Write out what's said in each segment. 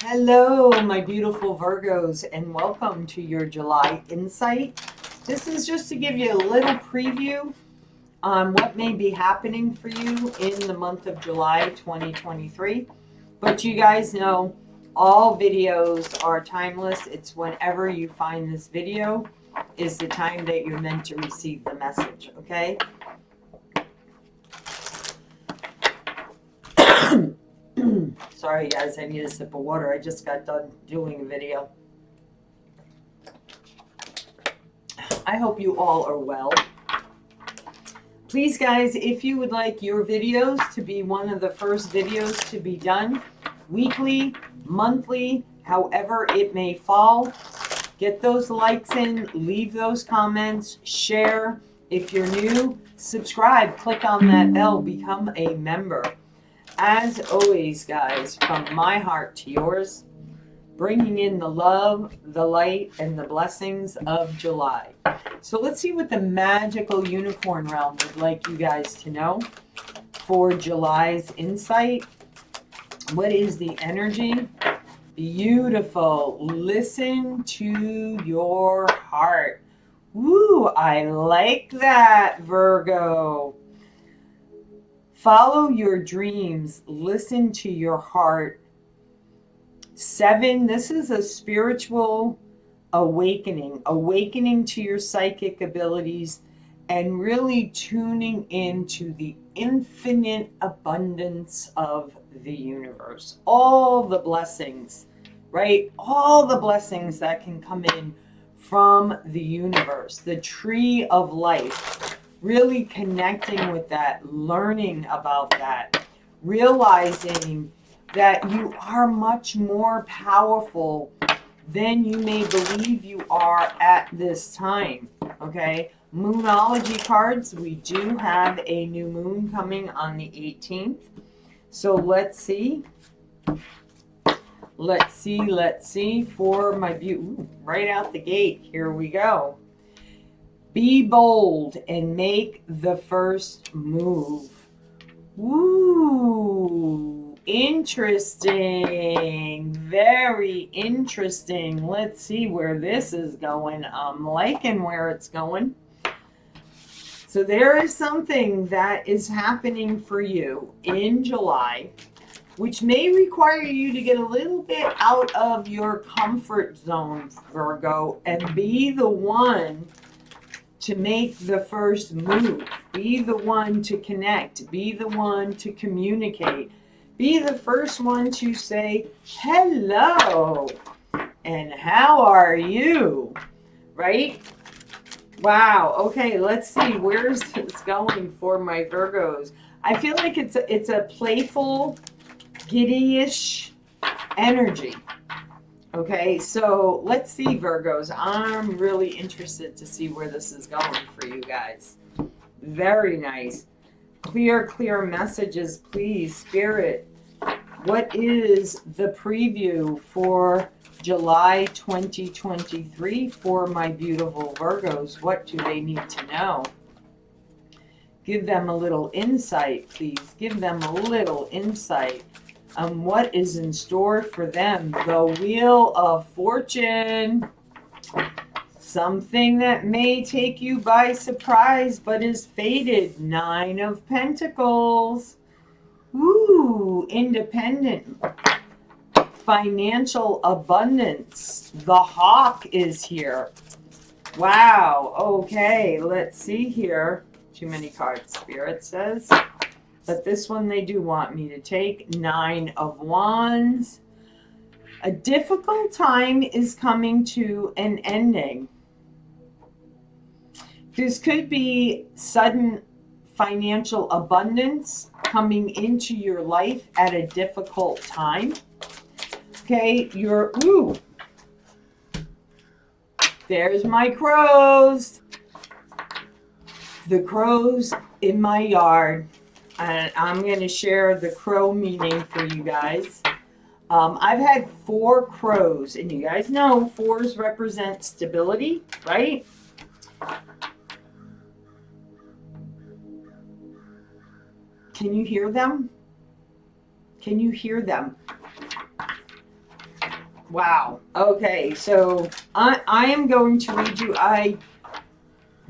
Hello, my beautiful Virgos, and welcome to your July Insight. This is just to give you a little preview on what may be happening for you in the month of July 2023. But you guys know all videos are timeless. It's whenever you find this video is the time that you're meant to receive the message, okay? Sorry guys, I need a sip of water. I just got done doing a video. I hope you all are well. Please guys, if you would like your videos to be one of the first videos to be done, weekly, monthly, however it may fall, get those likes in, leave those comments, share. If you're new, subscribe, click on that bell, become a member. As always, guys, from my heart to yours, bringing in the love, the light, and the blessings of July. So let's see what the magical unicorn realm would like you guys to know for July's insight. What is the energy? Beautiful. Listen to your heart. Woo, I like that, Virgo. Follow your dreams. Listen to your heart. 7, this is a spiritual awakening to your psychic abilities and really tuning into the infinite abundance of the universe. All the blessings, right? All the blessings that can come in from the universe, the tree of life. Really connecting with that, learning about that, realizing that you are much more powerful than you may believe you are at this time, okay? Moonology cards, we do have a new moon coming on the 18th. So let's see. Let's see for my view. Right out the gate, here we go. Be bold and make the first move. Woo! Interesting. Very interesting. Let's see where this is going. I'm liking where it's going. So there is something that is happening for you in July, which may require you to get a little bit out of your comfort zone, Virgo, and be the one to make the first move. Be the one to connect. Be the one to communicate. Be the first one to say, hello, and how are you? Right? Wow. Okay, let's see. Where's this going for my Virgos? I feel like it's a playful, giddy-ish energy. Okay, so let's see, Virgos. I'm really interested to see where this is going for you guys. Very nice. Clear messages, please, Spirit. What is the preview for July 2023 for my beautiful Virgos? What do they need to know? Give them a little insight, please. Give them a little insight on what is in store for them. The Wheel of Fortune. Something that may take you by surprise but is fated. 9 of Pentacles. Ooh, independent. Financial abundance. The Hawk is here. Wow. Okay, let's see here. Too many cards, Spirit says. But this one they do want me to take. 9 of Wands. A difficult time is coming to an ending. This could be sudden financial abundance coming into your life at a difficult time. Okay, there's my crows. The crows in my yard. And I'm going to share the crow meaning for you guys. I've had 4 crows, and you guys know 4s represent stability, right? Can you hear them? Can you hear them? Wow. Okay, so I am going to read you. I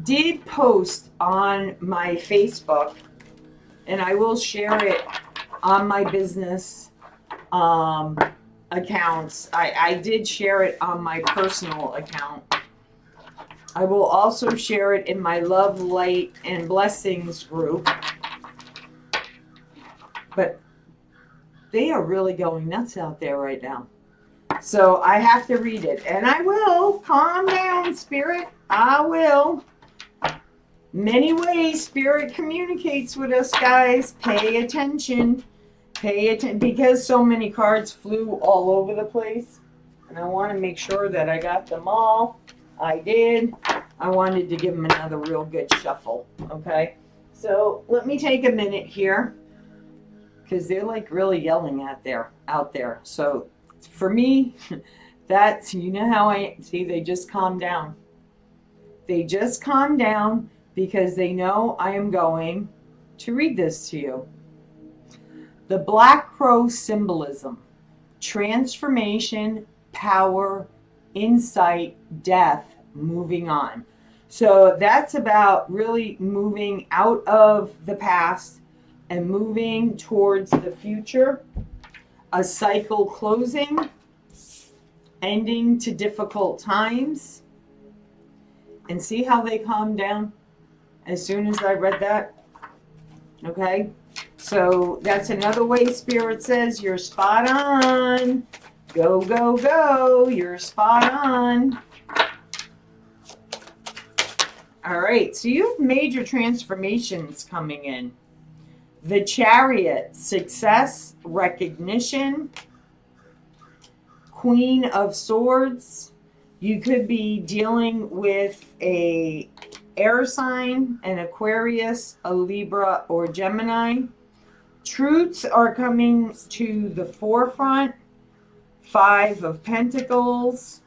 did post on my Facebook, and I will share it on my business accounts. I did share it on my personal account. I will also share it in my Love, Light, and Blessings group. But they are really going nuts out there right now. So I have to read it. And I will. Calm down, Spirit. I will. Many ways Spirit communicates with us, guys. Pay attention. Pay attention. Because so many cards flew all over the place. And I want to make sure that I got them all. I did. I wanted to give them another real good shuffle. Okay? So let me take a minute here. Because they're like really yelling out there. So for me, that's, you know how I see, they just calm down. They just calm down because they know I am going to read this to you. The Black Crow symbolism: transformation, power, insight, death, moving on. So that's about really moving out of the past and moving towards the future. A cycle closing, ending to difficult times. And see how they calm down as soon as I read that? Okay? So that's another way Spirit says you're spot on. Go, go, go. You're spot on. All right. So you have major transformations coming in. The Chariot: success, recognition. Queen of Swords: you could be dealing with a air sign, an Aquarius, a Libra, or Gemini. Truths are coming to the forefront. Five of Pentacles.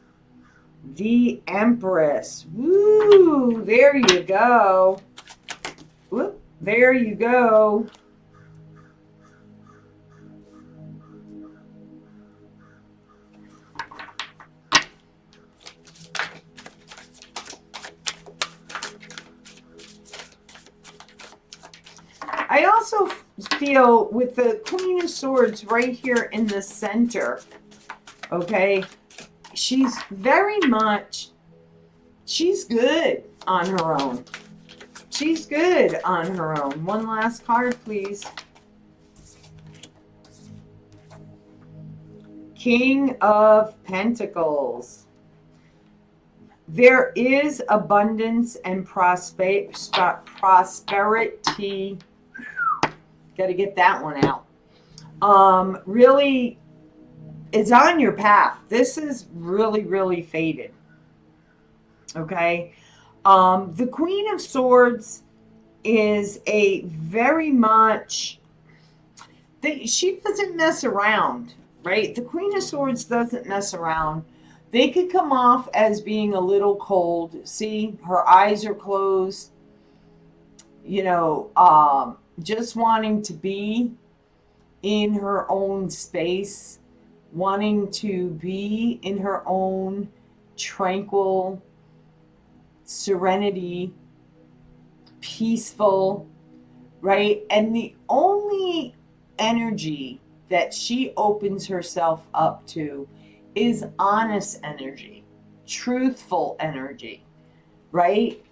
The Empress. Woo! There you go. Whoop, there you go. I also feel with the Queen of Swords right here in the center, okay, she's very much, she's good on her own. She's good on her own. One last card, please. King of Pentacles. There is abundance and prosperity. Got to get that one out. Really, it's on your path. This is really, really faded. Okay. The Queen of Swords is a very much, she doesn't mess around, right? The Queen of Swords doesn't mess around. They could come off as being a little cold. See, her eyes are closed. You know, just wanting to be in her own space, wanting to be in her own tranquil serenity, peaceful, right? And the only energy that she opens herself up to is honest energy, truthful energy, right?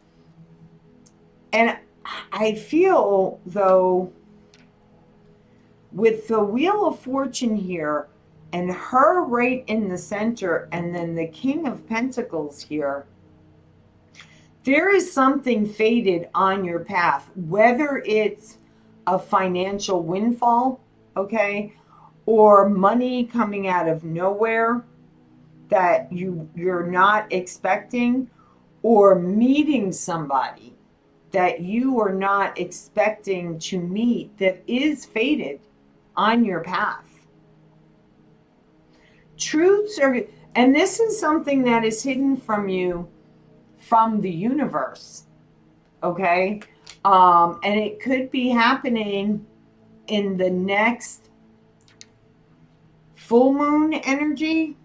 And I feel, though, with the Wheel of Fortune here and her right in the center and then the King of Pentacles here, there is something faded on your path, whether it's a financial windfall, okay, or money coming out of nowhere that you're not expecting, or meeting somebody that you are not expecting to meet that is fated on your path. Truths are, and this is something that is hidden from you from the universe, okay? And it could be happening in the next full moon energy,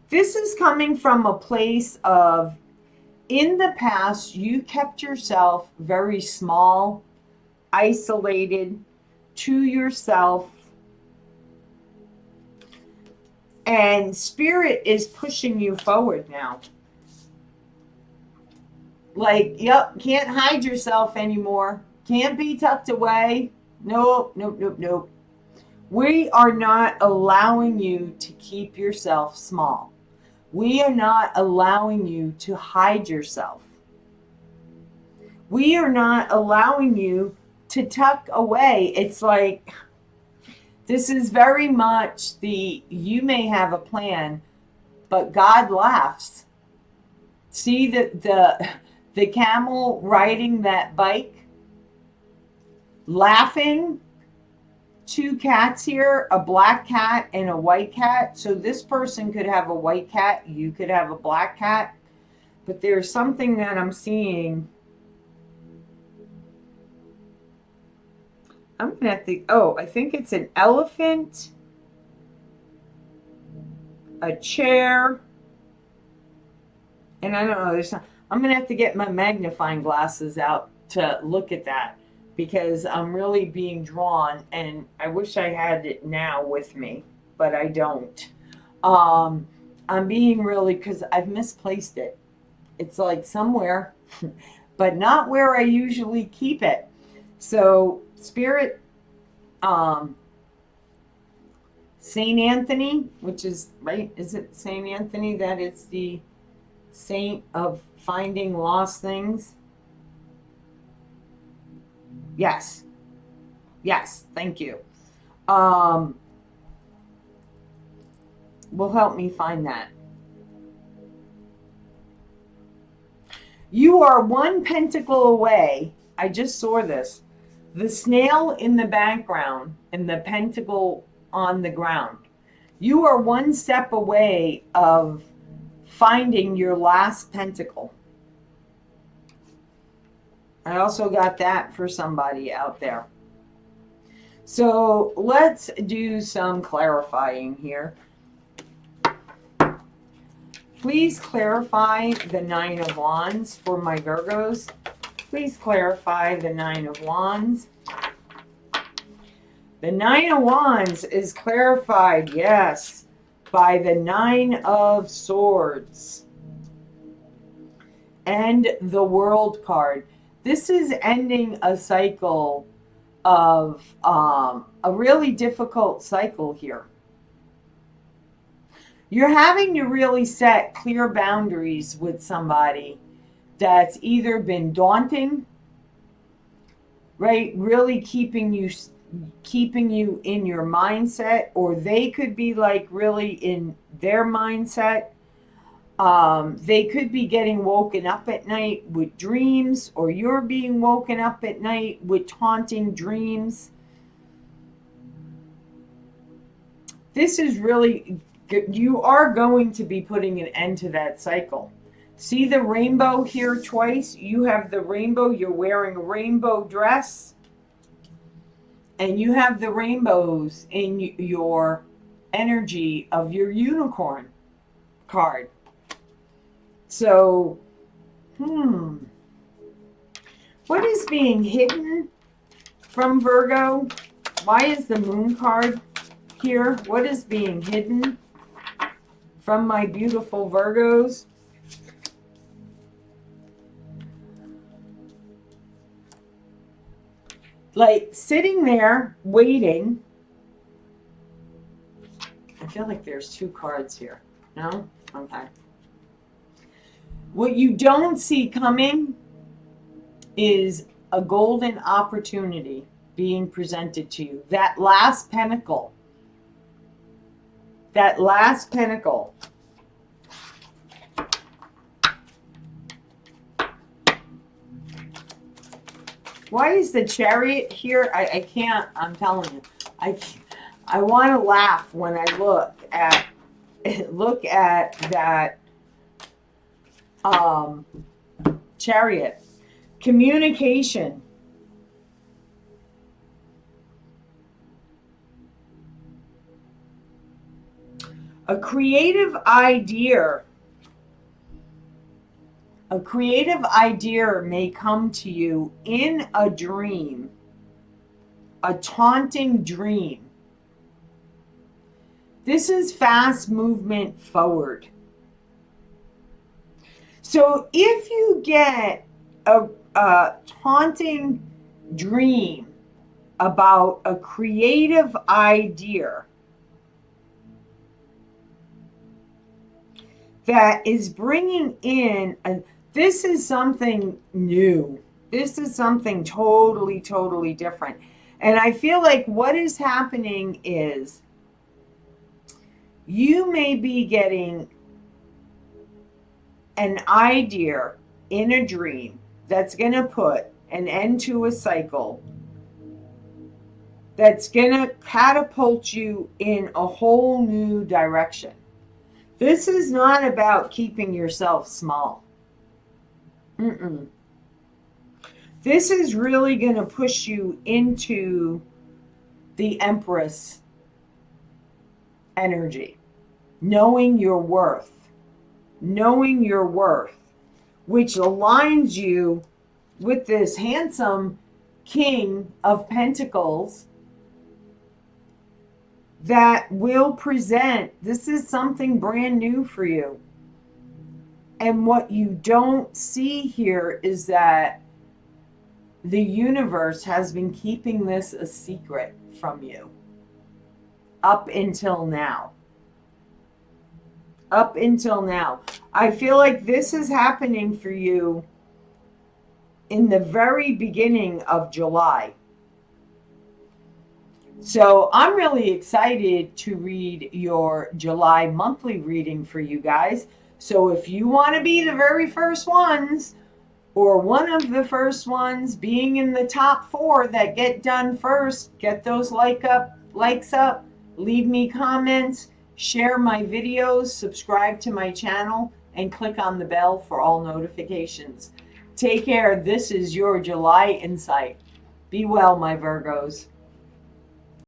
This is coming from a place of, in the past, you kept yourself very small, isolated to yourself, and spirit is pushing you forward now. Like, yep, can't hide yourself anymore. Can't be tucked away. Nope, nope, nope, nope. We are not allowing you to keep yourself small. We are not allowing you to hide yourself. We are not allowing you to tuck away. It's like, this is very much the, you may have a plan, but God laughs. See the camel riding that bike, laughing. Two cats here, a black cat and a white cat. So this person could have a white cat, you could have a black cat. But there's something that I'm seeing. I'm going to have to, I think it's an elephant, a chair, and I don't know, I'm going to have to get my magnifying glasses out to look at that, because I'm really being drawn, and I wish I had it now with me, but I don't. I'm being really, because I've misplaced it. It's like somewhere, but not where I usually keep it. So Spirit, Saint Anthony, which is, right, is it Saint Anthony that is the saint of finding lost things? Yes. Yes, thank you. Will help me find that. You are one pentacle away. I just saw this. The snail in the background and the pentacle on the ground. You are one step away of finding your last pentacle. I also got that for somebody out there. So let's do some clarifying here. Please clarify the Nine of Wands for my Virgos. Please clarify the Nine of Wands. The Nine of Wands is clarified, yes, by the Nine of Swords and the World card. This is ending a cycle of a really difficult cycle here. You're having to really set clear boundaries with somebody that's either been daunting, right? Really keeping you in your mindset, or they could be like really in their mindset. They could be getting woken up at night with dreams, or you're being woken up at night with haunting dreams. This is really, you are going to be putting an end to that cycle. See the rainbow here twice? You have the rainbow, you're wearing a rainbow dress, and you have the rainbows in your energy of your unicorn card. So, what is being hidden from Virgo? Why is the moon card here? What is being hidden from my beautiful Virgos? Like sitting there waiting. I feel like there's two cards here. No? Okay. What you don't see coming is a golden opportunity being presented to you. That last pentacle. That last pentacle. Why is the Chariot here? I can't, I'm telling you. I want to laugh when I look at that Chariot. Communication. A creative idea may come to you in a dream, a taunting dream. This is fast movement forward. So if you get a taunting dream about a creative idea that is bringing in, this is something new. This is something totally, totally different. And I feel like what is happening is you may be getting an idea in a dream that's going to put an end to a cycle, that's going to catapult you in a whole new direction. This is not about keeping yourself small. This is really going to push you into the Empress energy. Knowing your worth. Knowing your worth. Which aligns you with this handsome King of Pentacles that will present, this is something brand new for you. And what you don't see here is that the universe has been keeping this a secret from you up until now. Up until now. I feel like this is happening for you in the very beginning of July. So I'm really excited to read your July monthly reading for you guys. So if you want to be the very first ones, or one of the first ones, being in the top 4 that get done first, get those likes up, leave me comments, share my videos, subscribe to my channel, and click on the bell for all notifications. Take care. This is your July insight. Be well, my Virgos.